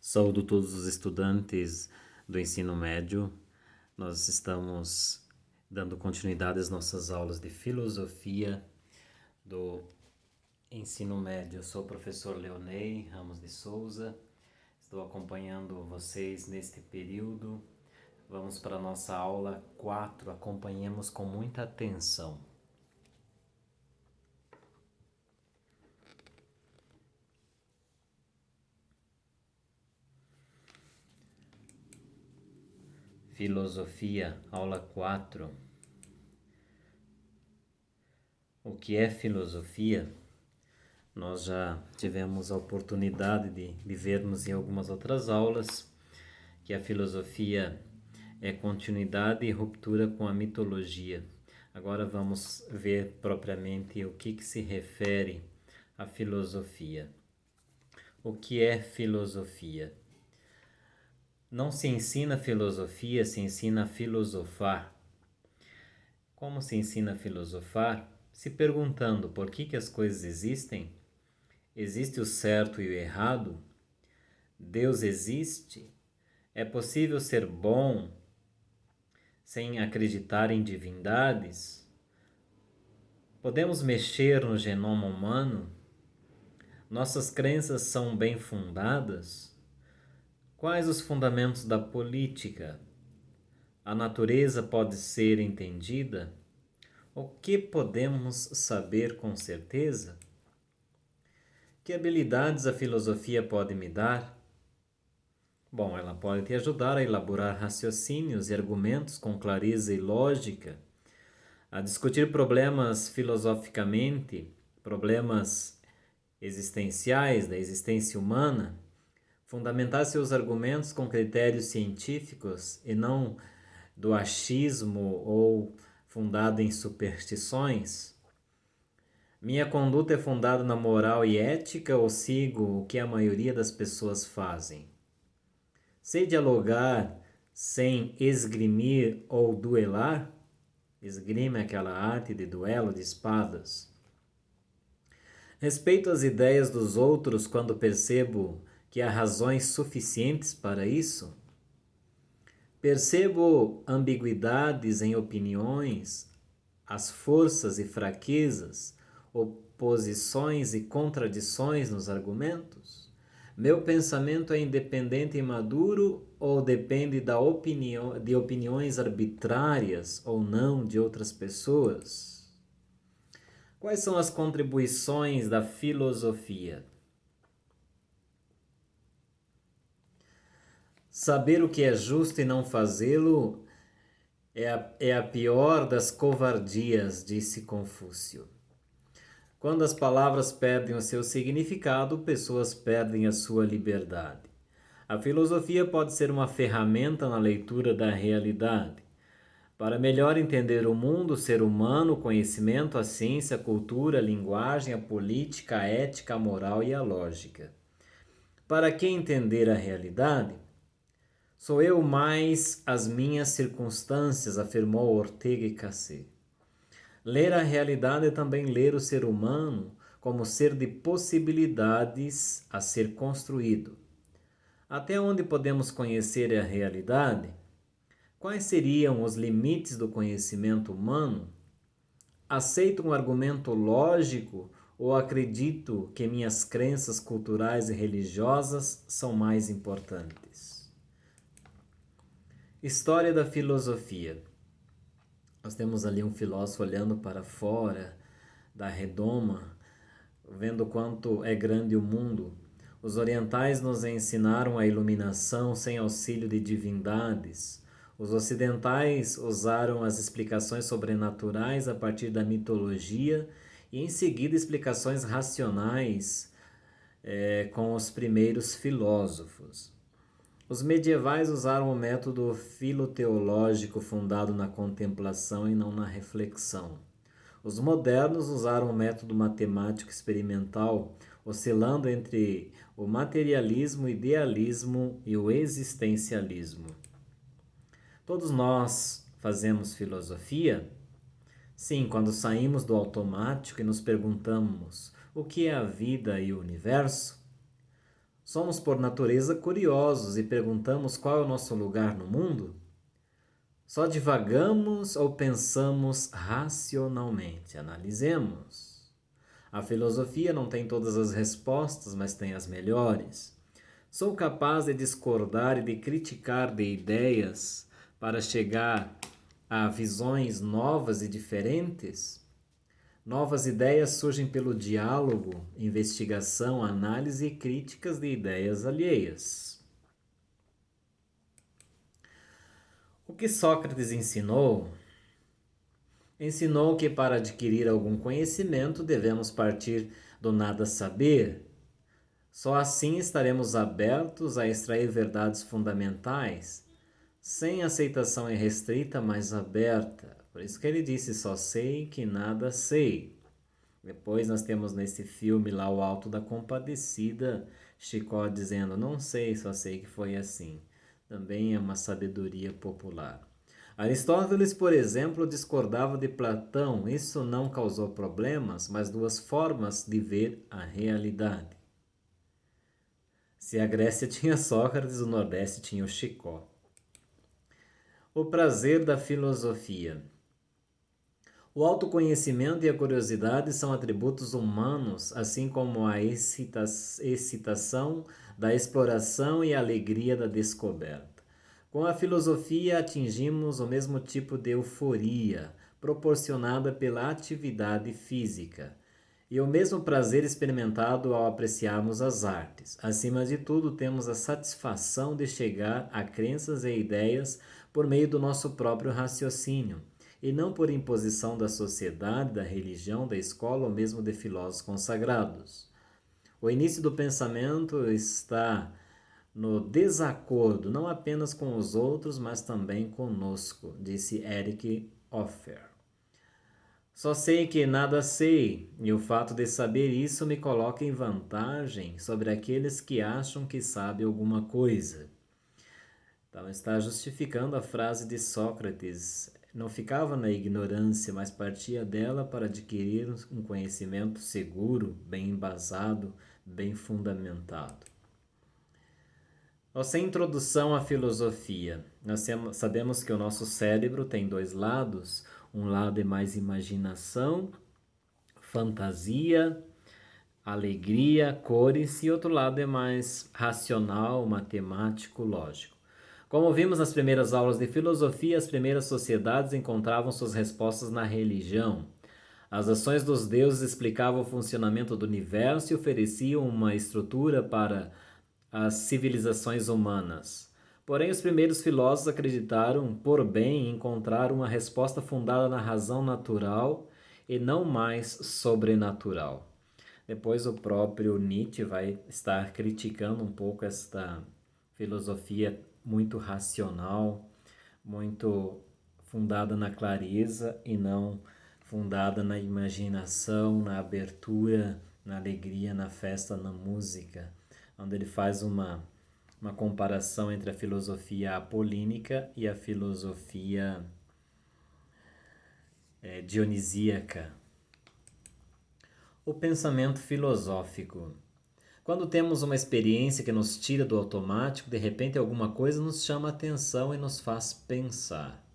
Saúdo todos os estudantes do ensino médio. Nós estamos dando continuidade às nossas aulas de filosofia do ensino médio. Eu sou o professor Leonei Ramos de Souza, estou acompanhando vocês neste período. Vamos para a nossa aula 4, acompanhemos com muita atenção. Filosofia, aula 4. O que é filosofia? Nós já tivemos a oportunidade de vermos em algumas outras aulas que a filosofia é continuidade e ruptura com a mitologia. Agora vamos ver propriamente o que se refere à filosofia. O que é filosofia? Não se ensina filosofia, se ensina a filosofar. Como se ensina a filosofar? Se perguntando por que as coisas existem? Existe o certo e o errado? Deus existe? É possível ser bom sem acreditar em divindades? Podemos mexer no genoma humano? Nossas crenças são bem fundadas? Quais os fundamentos da política? A natureza pode ser entendida? O que podemos saber com certeza? Que habilidades a filosofia pode me dar? Bom, ela pode te ajudar a elaborar raciocínios e argumentos com clareza e lógica, a discutir problemas filosoficamente, problemas existenciais da existência humana, fundamentar seus argumentos com critérios científicos e não do achismo ou fundado em superstições. Minha conduta é fundada na moral e ética ou sigo o que a maioria das pessoas fazem? Sei dialogar sem esgrimir ou duelar? Esgrima é aquela arte de duelo de espadas. Respeito as ideias dos outros quando percebo que há razões suficientes para isso? Percebo ambiguidades em opiniões, as forças e fraquezas, oposições e contradições nos argumentos? Meu pensamento é independente e maduro ou depende de opiniões arbitrárias ou não de outras pessoas? Quais são as contribuições da filosofia? Saber o que é justo e não fazê-lo é a pior das covardias, disse Confúcio. Quando as palavras perdem o seu significado, pessoas perdem a sua liberdade. A filosofia pode ser uma ferramenta na leitura da realidade. Para melhor entender o mundo, o ser humano, o conhecimento, a ciência, a cultura, a linguagem, a política, a ética, a moral e a lógica. Para que entender a realidade? Sou eu mais as minhas circunstâncias, afirmou Ortega y Gasset. Ler a realidade é também ler o ser humano como ser de possibilidades a ser construído. Até onde podemos conhecer a realidade? Quais seriam os limites do conhecimento humano? Aceito um argumento lógico ou acredito que minhas crenças culturais e religiosas são mais importantes? História da filosofia. Nós temos ali um filósofo olhando para fora da redoma, vendo quanto é grande o mundo. Os orientais nos ensinaram a iluminação sem auxílio de divindades. Os ocidentais usaram as explicações sobrenaturais a partir da mitologia e, em seguida, explicações racionais com os primeiros filósofos. Os medievais usaram o método filoteológico fundado na contemplação e não na reflexão. Os modernos usaram o método matemático experimental, oscilando entre o materialismo, o idealismo e o existencialismo. Todos nós fazemos filosofia? Sim, quando saímos do automático e nos perguntamos o que é a vida e o universo? Somos por natureza curiosos e perguntamos qual é o nosso lugar no mundo? Só divagamos ou pensamos racionalmente? Analisemos. A filosofia não tem todas as respostas, mas tem as melhores. Sou capaz de discordar e de criticar de ideias para chegar a visões novas e diferentes? Novas ideias surgem pelo diálogo, investigação, análise e críticas de ideias alheias. O que Sócrates ensinou? Ensinou que para adquirir algum conhecimento devemos partir do nada saber. Só assim estaremos abertos a extrair verdades fundamentais, sem aceitação irrestrita, mas aberta. Por isso que ele disse, só sei que nada sei. Depois nós temos nesse filme lá o Alto da Compadecida, Chicó dizendo, não sei, só sei que foi assim. Também é uma sabedoria popular. Aristóteles, por exemplo, discordava de Platão. Isso não causou problemas, mas duas formas de ver a realidade. Se a Grécia tinha Sócrates, o Nordeste tinha o Chicó. O prazer da filosofia. O autoconhecimento e a curiosidade são atributos humanos, assim como a excitação da exploração e a alegria da descoberta. Com a filosofia atingimos o mesmo tipo de euforia, proporcionada pela atividade física, e o mesmo prazer experimentado ao apreciarmos as artes. Acima de tudo, temos a satisfação de chegar a crenças e ideias por meio do nosso próprio raciocínio, e não por imposição da sociedade, da religião, da escola ou mesmo de filósofos consagrados. O início do pensamento está no desacordo, não apenas com os outros, mas também conosco, disse Eric Hoffer. Só sei que nada sei, e o fato de saber isso me coloca em vantagem sobre aqueles que acham que sabem alguma coisa. Então está justificando a frase de Sócrates. Não ficava na ignorância, mas partia dela para adquirir um conhecimento seguro, bem embasado, bem fundamentado. Nossa introdução à filosofia. Nós sabemos que o nosso cérebro tem dois lados. Um lado é mais imaginação, fantasia, alegria, cores, e outro lado é mais racional, matemático, lógico. Como vimos nas primeiras aulas de filosofia, as primeiras sociedades encontravam suas respostas na religião. As ações dos deuses explicavam o funcionamento do universo e ofereciam uma estrutura para as civilizações humanas. Porém, os primeiros filósofos acreditaram, por bem, encontrar uma resposta fundada na razão natural e não mais sobrenatural. Depois o próprio Nietzsche vai estar criticando um pouco esta filosofia muito racional, muito fundada na clareza e não fundada na imaginação, na abertura, na alegria, na festa, na música, onde ele faz uma comparação entre a filosofia apolínica e a filosofia dionisíaca. O pensamento filosófico. Quando temos uma experiência que nos tira do automático, de repente alguma coisa nos chama a atenção e nos faz pensar.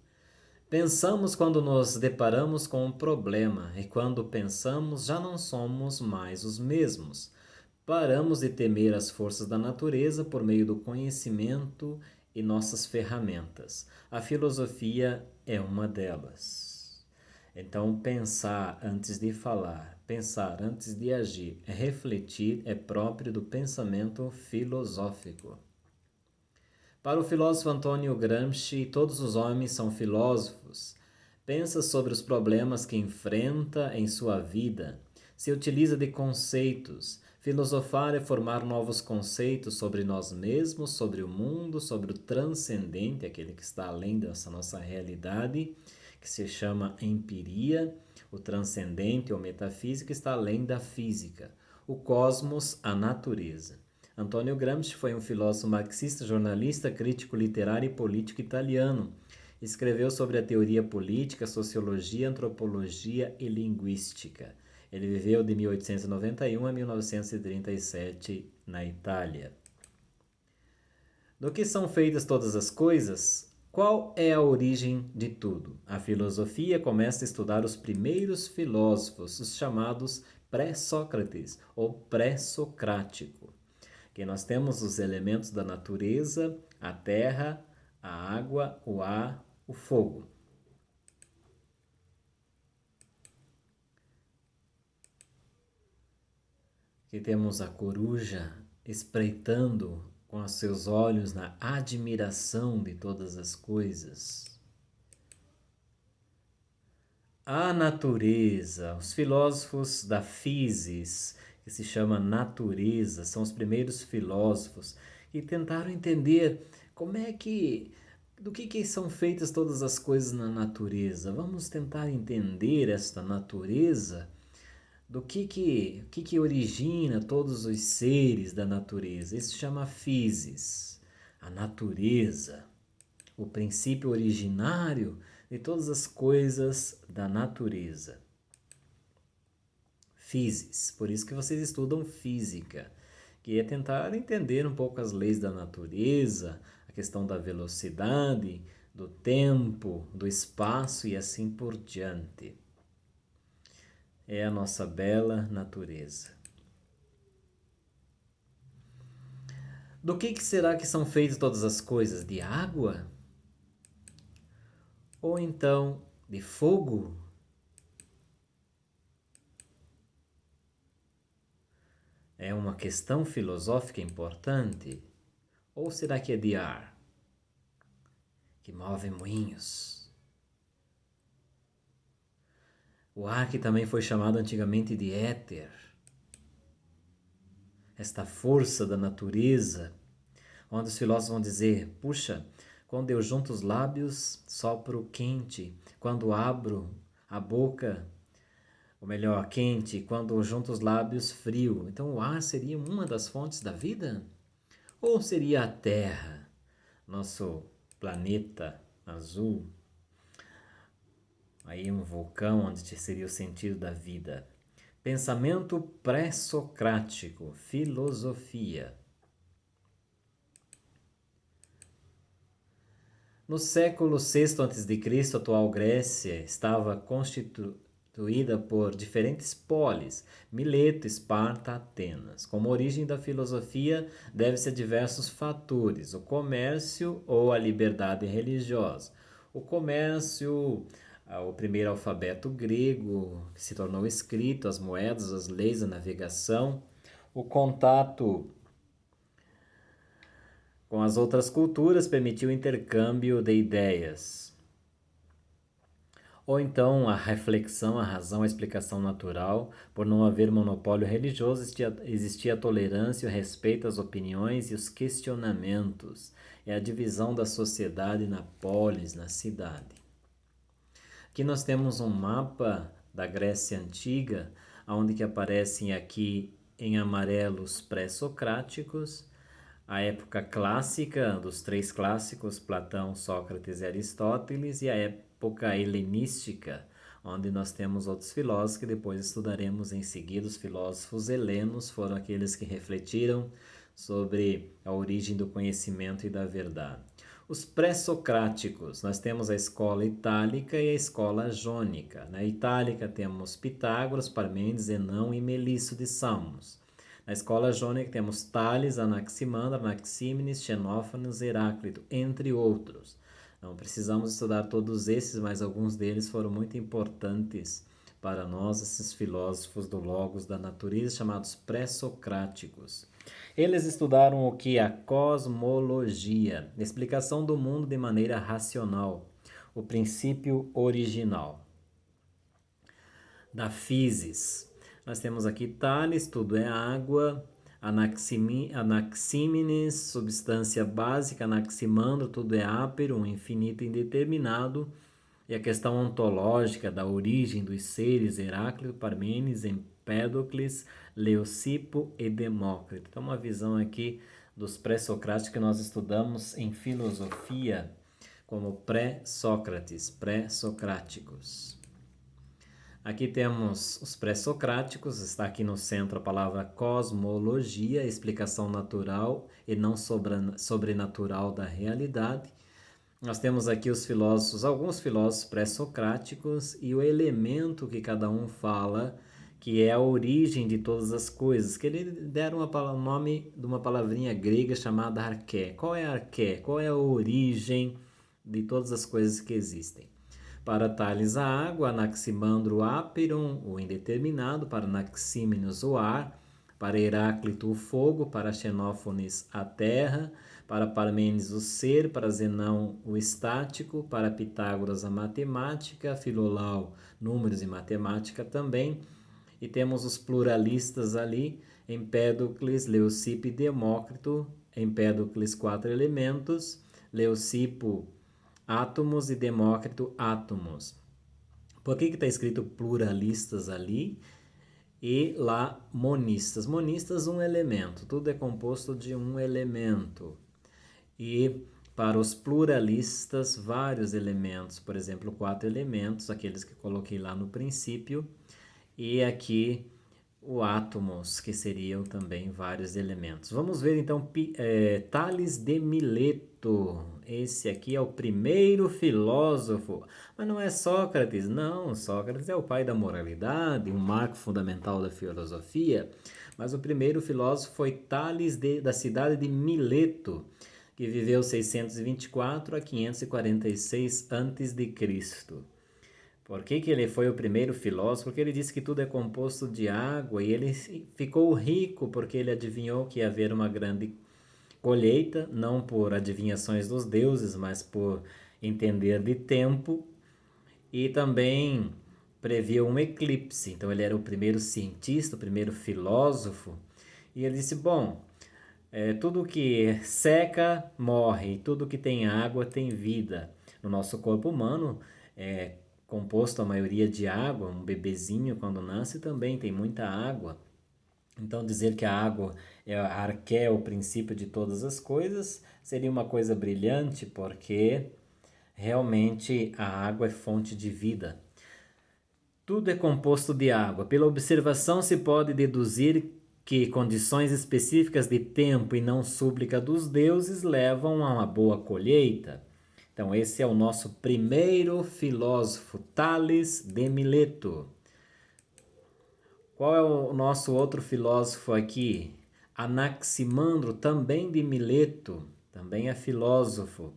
Pensamos quando nos deparamos com um problema, e quando pensamos já não somos mais os mesmos. Paramos de temer as forças da natureza por meio do conhecimento e nossas ferramentas. A filosofia é uma delas. Então, pensar antes de falar, pensar antes de agir, refletir é próprio do pensamento filosófico. Para o filósofo Antônio Gramsci, todos os homens são filósofos. Pensa sobre os problemas que enfrenta em sua vida. Se utiliza de conceitos. Filosofar é formar novos conceitos sobre nós mesmos, sobre o mundo, sobre o transcendente, aquele que está além dessa nossa realidade, que se chama empiria. O transcendente ou metafísica está além da física. O cosmos, a natureza. Antônio Gramsci foi um filósofo marxista, jornalista, crítico literário e político italiano. Escreveu sobre a teoria política, sociologia, antropologia e linguística. Ele viveu de 1891 a 1937 na Itália. Do que são feitas todas as coisas? Qual é a origem de tudo? A filosofia começa a estudar os primeiros filósofos, os chamados pré-Sócrates ou pré-socrático, que nós temos os elementos da natureza, a terra, a água, o ar, o fogo. Aqui temos a coruja espreitando com os seus olhos na admiração de todas as coisas. A natureza, os filósofos da physis, que se chama natureza, são os primeiros filósofos que tentaram entender do que são feitas todas as coisas na natureza. Vamos tentar entender esta natureza, do que origina todos os seres da natureza. Isso se chama physis, a natureza, o princípio originário de todas as coisas da natureza. Physis, por isso que vocês estudam física, que é tentar entender um pouco as leis da natureza, a questão da velocidade, do tempo, do espaço e assim por diante. É a nossa bela natureza. Do que será que são feitas todas as coisas? De água? Ou então de fogo? É uma questão filosófica importante? Ou será que é de ar, que move moinhos? O ar que também foi chamado antigamente de éter. Esta força da natureza, onde os filósofos vão dizer, puxa, quando eu junto os lábios, sopro quente. Quando abro a boca, ou melhor, quente. Quando eu junto os lábios, frio. Então o ar seria uma das fontes da vida? Ou seria a Terra, nosso planeta azul? Aí um vulcão onde seria o sentido da vida. Pensamento pré-socrático, filosofia. No século VI a.C., a atual Grécia estava constituída por diferentes polis, Mileto, Esparta, Atenas. Como origem da filosofia, deve-se a diversos fatores, o comércio ou a liberdade religiosa. O comércio, o primeiro alfabeto grego, que se tornou escrito, as moedas, as leis, a navegação, o contato com as outras culturas permitiu o intercâmbio de ideias. Ou então a reflexão, a razão, a explicação natural. Por não haver monopólio religioso, existia a tolerância, o respeito às opiniões e os questionamentos. É a divisão da sociedade na polis, na cidade. Aqui nós temos um mapa da Grécia Antiga, onde que aparecem aqui em amarelo os pré-socráticos, a época clássica dos três clássicos, Platão, Sócrates e Aristóteles, e a época helenística, onde nós temos outros filósofos que depois estudaremos em seguida. Os filósofos helenos foram aqueles que refletiram sobre a origem do conhecimento e da verdade. Os pré-socráticos, nós temos a escola itálica e a escola jônica. Na itálica temos Pitágoras, Parmênides, Zenão e Melisso de Samos. Na escola jônica temos Tales, Anaximandro, Anaxímenes, Xenófanes, Heráclito, entre outros. Não precisamos estudar todos esses, mas alguns deles foram muito importantes para nós, esses filósofos do Logos da natureza, chamados pré-socráticos. Eles estudaram o que? A cosmologia, a explicação do mundo de maneira racional, o princípio original. Da physis, nós temos aqui Tales, tudo é água, Anaxímenes, substância básica, Anaximandro, tudo é ápero, um infinito indeterminado, e a questão ontológica da origem dos seres, Heráclito, Parmênides, Empédocles, Leucipo e Demócrito. Então, uma visão aqui dos pré-socráticos que nós estudamos em filosofia como pré-Sócrates, pré-socráticos. Aqui temos os pré-socráticos, está aqui no centro a palavra cosmologia, explicação natural e não sobrenatural da realidade. Nós temos aqui os filósofos, alguns filósofos pré-socráticos e o elemento que cada um fala, que é a origem de todas as coisas, que eles deram o nome de uma palavrinha grega chamada arqué. Qual é a arqué? Qual é a origem de todas as coisas que existem? Para Tales, a água, Anaximandro, o ápiron, o indeterminado, para Anaxímenes, o ar, para Heráclito, o fogo, para Xenófanes, a terra, para Parmênides, o ser, para Zenão, o estático, para Pitágoras, a matemática, Filolau, números e matemática também. E temos os pluralistas ali, Empédocles, Leucipo e Demócrito. Empédocles, 4 elementos, Leucipo, átomos e Demócrito, átomos. Por que está escrito pluralistas ali e lá monistas? Monistas, um elemento, tudo é composto de um elemento. E para os pluralistas, vários elementos, por exemplo, 4 elementos, aqueles que coloquei lá no princípio, e aqui o átomos, que seriam também vários elementos. Vamos ver então Tales de Mileto. Esse aqui é o primeiro filósofo, mas não é Sócrates, não. Sócrates é o pai da moralidade, um marco fundamental da filosofia, mas o primeiro filósofo foi Tales da cidade de Mileto, que viveu 624 a 546 a.C. Por que ele foi o primeiro filósofo? Porque ele disse que tudo é composto de água e ele ficou rico porque ele adivinhou que ia haver uma grande colheita, não por adivinhações dos deuses, mas por entender de tempo, e também previu um eclipse. Então ele era o primeiro cientista, o primeiro filósofo, e ele disse, bom, tudo que seca morre, tudo que tem água tem vida. No nosso corpo humano é composto a maioria de água, um bebezinho quando nasce também tem muita água. Então dizer que a água é a arqué, o princípio de todas as coisas, seria uma coisa brilhante, porque realmente a água é fonte de vida. Tudo é composto de água. Pela observação se pode deduzir que condições específicas de tempo e não súplica dos deuses levam a uma boa colheita. Então esse é o nosso primeiro filósofo, Tales de Mileto. Qual é o nosso outro filósofo aqui? Anaximandro, também de Mileto, também é filósofo.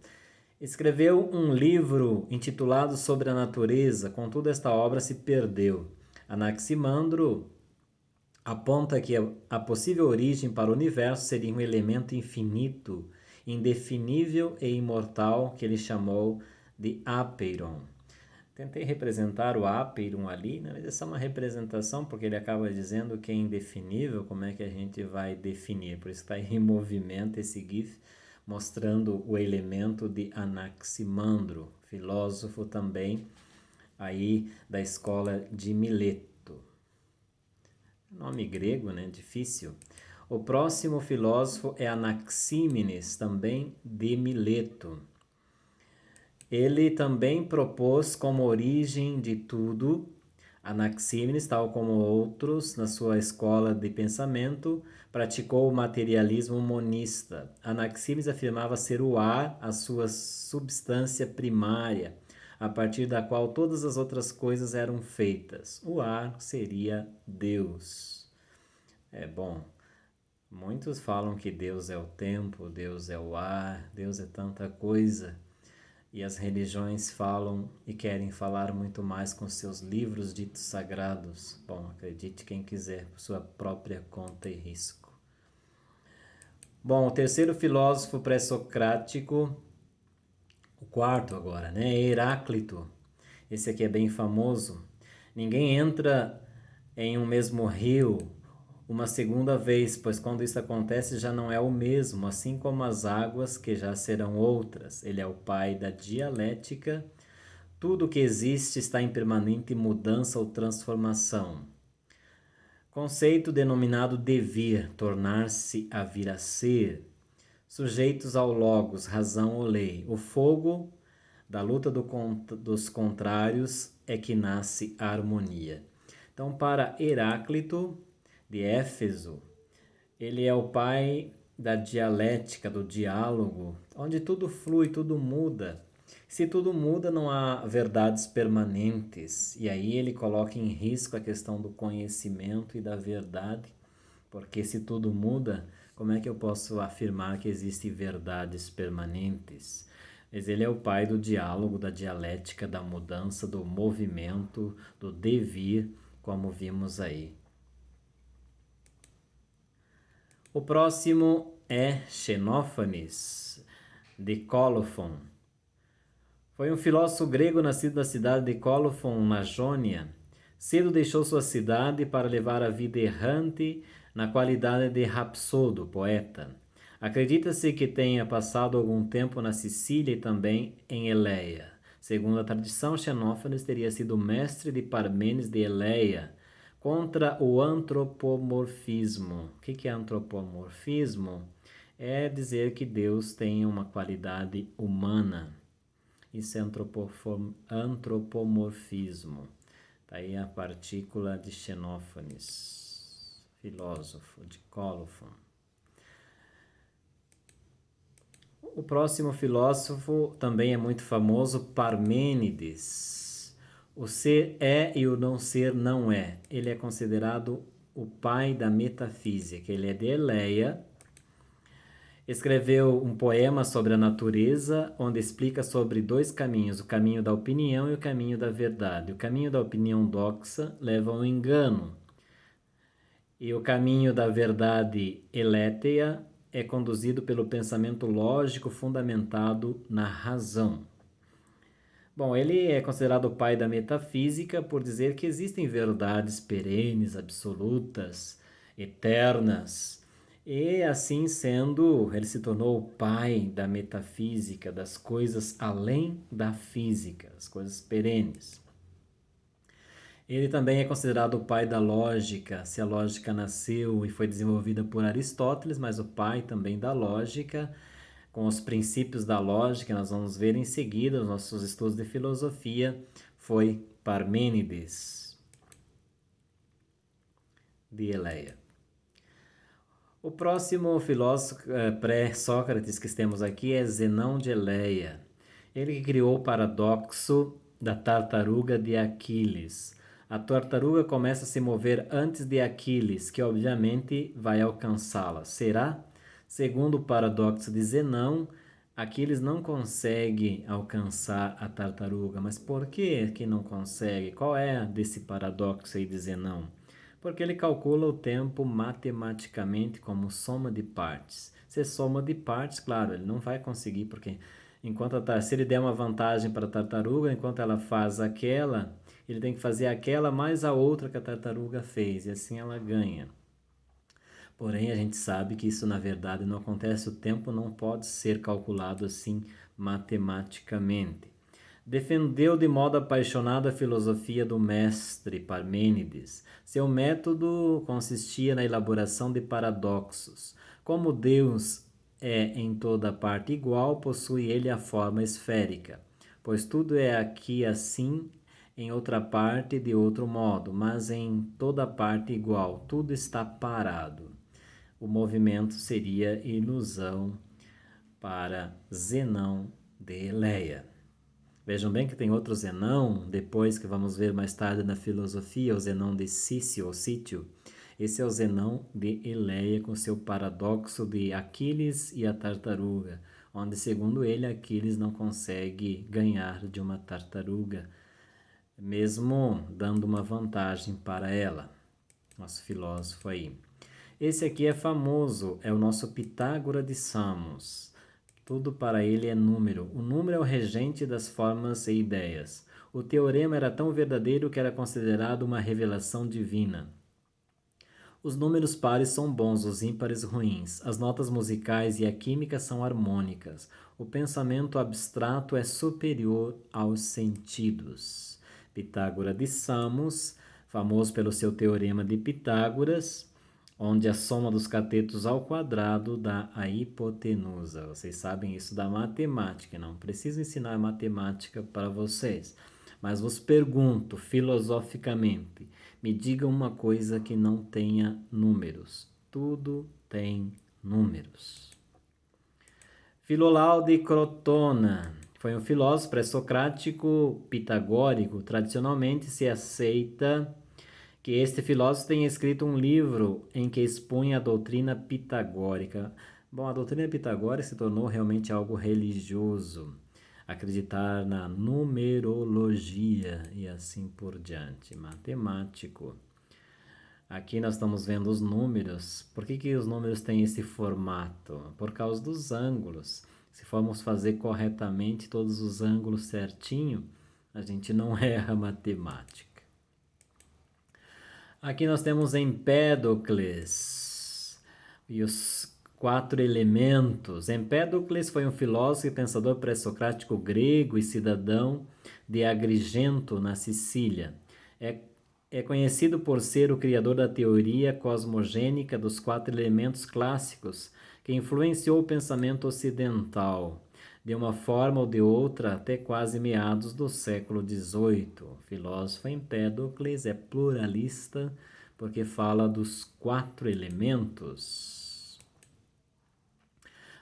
Escreveu um livro intitulado Sobre a Natureza, contudo esta obra se perdeu. Anaximandro aponta que a possível origem para o universo seria um elemento infinito, indefinível e imortal que ele chamou de Apeiron. Tentei representar o Apeiron ali, né? Mas essa é uma representação porque ele acaba dizendo que é indefinível, como é que a gente vai definir? Por isso está em movimento esse GIF, mostrando o elemento de Anaximandro, filósofo também aí da escola de Mileto. Nome grego, né? Difícil. O próximo filósofo é Anaxímenes, também de Mileto. Ele também propôs como origem de tudo. Anaxímenes, tal como outros na sua escola de pensamento, praticou o materialismo monista. Anaxímenes afirmava ser o ar a sua substância primária, a partir da qual todas as outras coisas eram feitas. O ar seria Deus. Bom, muitos falam que Deus é o tempo, Deus é o ar, Deus é tanta coisa. E as religiões falam e querem falar muito mais com seus livros ditos sagrados. Bom, acredite quem quiser, por sua própria conta e risco. Bom, o terceiro filósofo pré-socrático, o quarto agora, né? Heráclito. Esse aqui é bem famoso. Ninguém entra em um mesmo rio uma segunda vez, pois quando isso acontece já não é o mesmo, assim como as águas que já serão outras. Ele é o pai da dialética. Tudo que existe está em permanente mudança ou transformação. Conceito denominado devir, tornar-se a vir a ser. Sujeitos ao logos, razão ou lei. O fogo Da luta dos contrários é que nasce a harmonia. Então, para Heráclito de Éfeso, ele é o pai da dialética, do diálogo, onde tudo flui, tudo muda. Se tudo muda, não há verdades permanentes. E aí ele coloca em risco a questão do conhecimento e da verdade, porque se tudo muda, como é que eu posso afirmar que existem verdades permanentes? Mas ele é o pai do diálogo, da dialética, da mudança, do movimento, do devir, como vimos aí. O próximo é Xenófanes, de Cólofon. Foi um filósofo grego nascido na cidade de Cólofon, na Jônia. Cedo deixou sua cidade para levar a vida errante na qualidade de rapsodo, poeta. Acredita-se que tenha passado algum tempo na Sicília e também em Eleia. Segundo a tradição, Xenófanes teria sido mestre de Parmênides de Eleia contra o antropomorfismo. O que é antropomorfismo? É dizer que Deus tem uma qualidade humana. Isso é antropomorfismo. Está aí a partícula de Xenófanes, filósofo de Cólofon. O próximo filósofo também é muito famoso, Parmênides. O ser é e o não ser não é. Ele é considerado o pai da metafísica. Ele é de Eleia. Escreveu um poema sobre a natureza, onde explica sobre dois caminhos, o caminho da opinião e o caminho da verdade. O caminho da opinião doxa leva ao engano, e o caminho da verdade elétea é conduzido pelo pensamento lógico fundamentado na razão. Bom, ele é considerado o pai da metafísica por dizer que existem verdades perenes, absolutas, eternas. E assim sendo, ele se tornou o pai da metafísica, das coisas além da física, as coisas perenes. Ele também é considerado o pai da lógica, se a lógica nasceu e foi desenvolvida por Aristóteles, mas o pai também da lógica, com os princípios da lógica, nós vamos ver em seguida, nos nossos estudos de filosofia, foi Parmênides de Eleia. O próximo filósofo pré-Sócrates que temos aqui é Zenão de Eleia. Ele criou o paradoxo da tartaruga de Aquiles. A tartaruga começa a se mover antes de Aquiles, que obviamente vai alcançá-la. Será? Segundo o paradoxo de Zenão, Aquiles não consegue alcançar a tartaruga. Mas por que não consegue? Qual é desse paradoxo aí de Zenão? Porque ele calcula o tempo matematicamente como soma de partes. Se soma de partes, claro, ele não vai conseguir, porque se ele der uma vantagem para a tartaruga, enquanto ela faz aquela, ele tem que fazer aquela mais a outra que a tartaruga fez, e assim ela ganha. Porém, a gente sabe que isso na verdade não acontece, o tempo não pode ser calculado assim matematicamente. Defendeu de modo apaixonado a filosofia do mestre Parmênides. Seu método consistia na elaboração de paradoxos. Como Deus é em toda parte igual, possui ele a forma esférica, pois tudo é aqui assim, em outra parte de outro modo, mas em toda parte igual, tudo está parado. O movimento seria ilusão para Zenão de Eleia. Vejam bem que tem outro Zenão, depois que vamos ver mais tarde na filosofia, o Zenão de Sício ou Sítio. Esse é o Zenão de Eleia com seu paradoxo de Aquiles e a tartaruga, onde, segundo ele, Aquiles não consegue ganhar de uma tartaruga, mesmo dando uma vantagem para ela. Nosso filósofo aí. Esse aqui é famoso, é o nosso Pitágoras de Samos. Tudo para ele é número. O número é o regente das formas e ideias. O teorema era tão verdadeiro que era considerado uma revelação divina. Os números pares são bons, os ímpares ruins. As notas musicais e a química são harmônicas. O pensamento abstrato é superior aos sentidos. Pitágoras de Samos, famoso pelo seu teorema de Pitágoras, onde a soma dos catetos ao quadrado dá a hipotenusa. Vocês sabem isso da matemática, não preciso ensinar matemática para vocês. Mas vos pergunto filosoficamente, me diga uma coisa que não tenha números. Tudo tem números. Filolau de Crotona foi um filósofo pré-socrático pitagórico. Tradicionalmente se aceita que este filósofo tenha escrito um livro em que expunha a doutrina pitagórica. Bom, a doutrina pitagórica se tornou realmente algo religioso, acreditar na numerologia e assim por diante, matemático. Aqui nós estamos vendo os números. Por que os números têm esse formato? Por causa dos ângulos. Se formos fazer corretamente todos os ângulos certinho, a gente não erra a matemática. Aqui nós temos Empédocles e os 4 elementos. Empédocles foi um filósofo e pensador pré-socrático grego e cidadão de Agrigento, na Sicília. É conhecido por ser o criador da teoria cosmogênica dos 4 elementos clássicos, que influenciou o pensamento ocidental, de uma forma ou de outra, até quase meados do século XVIII. O filósofo Empédocles é pluralista porque fala dos 4 elementos.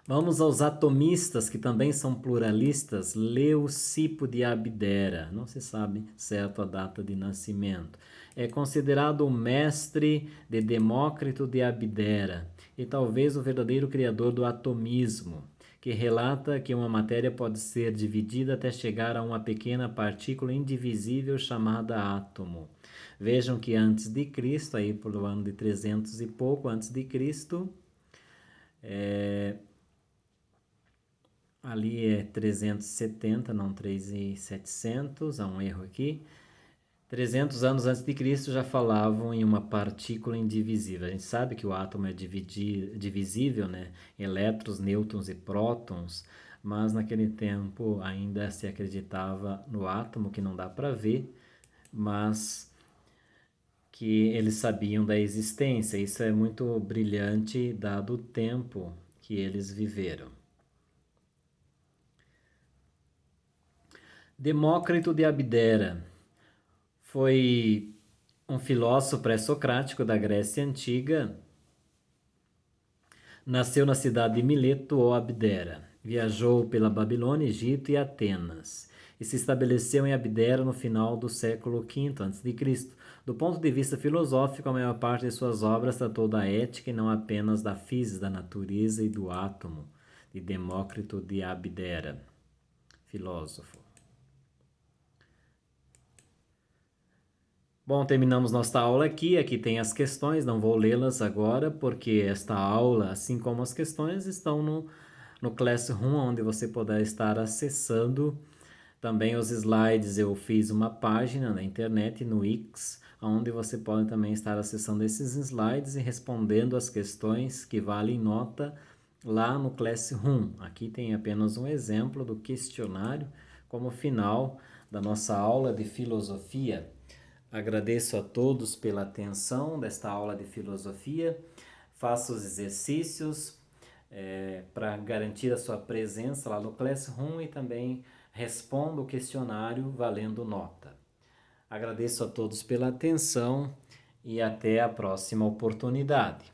Vamos aos atomistas, que também são pluralistas. Leucipo de Abdera, não se sabe certo a data de nascimento. É considerado o mestre de Demócrito de Abdera e talvez o verdadeiro criador do atomismo, que relata que uma matéria pode ser dividida até chegar a uma pequena partícula indivisível chamada átomo. Vejam que antes de Cristo, aí por o ano de 300 e pouco antes de Cristo, ali é 370, não 3.700, há um erro aqui. 300 anos antes de Cristo já falavam em uma partícula indivisível. A gente sabe que o átomo é divisível, né? Elétrons, nêutrons e prótons, mas naquele tempo ainda se acreditava no átomo, que não dá para ver, mas que eles sabiam da existência. Isso é muito brilhante dado o tempo que eles viveram. Demócrito de Abdera foi um filósofo pré-socrático da Grécia Antiga. Nasceu na cidade de Mileto ou Abdera. Viajou pela Babilônia, Egito e Atenas. E se estabeleceu em Abdera no final do século V a.C. Do ponto de vista filosófico, a maior parte de suas obras tratou da ética e não apenas da física, da natureza e do átomo, de Demócrito de Abdera, filósofo. Bom, terminamos nossa aula aqui. Aqui tem as questões, não vou lê-las agora, porque esta aula, assim como as questões, estão no Classroom, onde você poderá estar acessando. Também os slides, eu fiz uma página na internet, no Wix, onde você pode também estar acessando esses slides e respondendo as questões que valem nota lá no Classroom. Aqui tem apenas um exemplo do questionário como final da nossa aula de filosofia. Agradeço a todos pela atenção desta aula de filosofia. Faça os exercícios para garantir a sua presença lá no Classroom e também responda o questionário valendo nota. Agradeço a todos pela atenção e até a próxima oportunidade.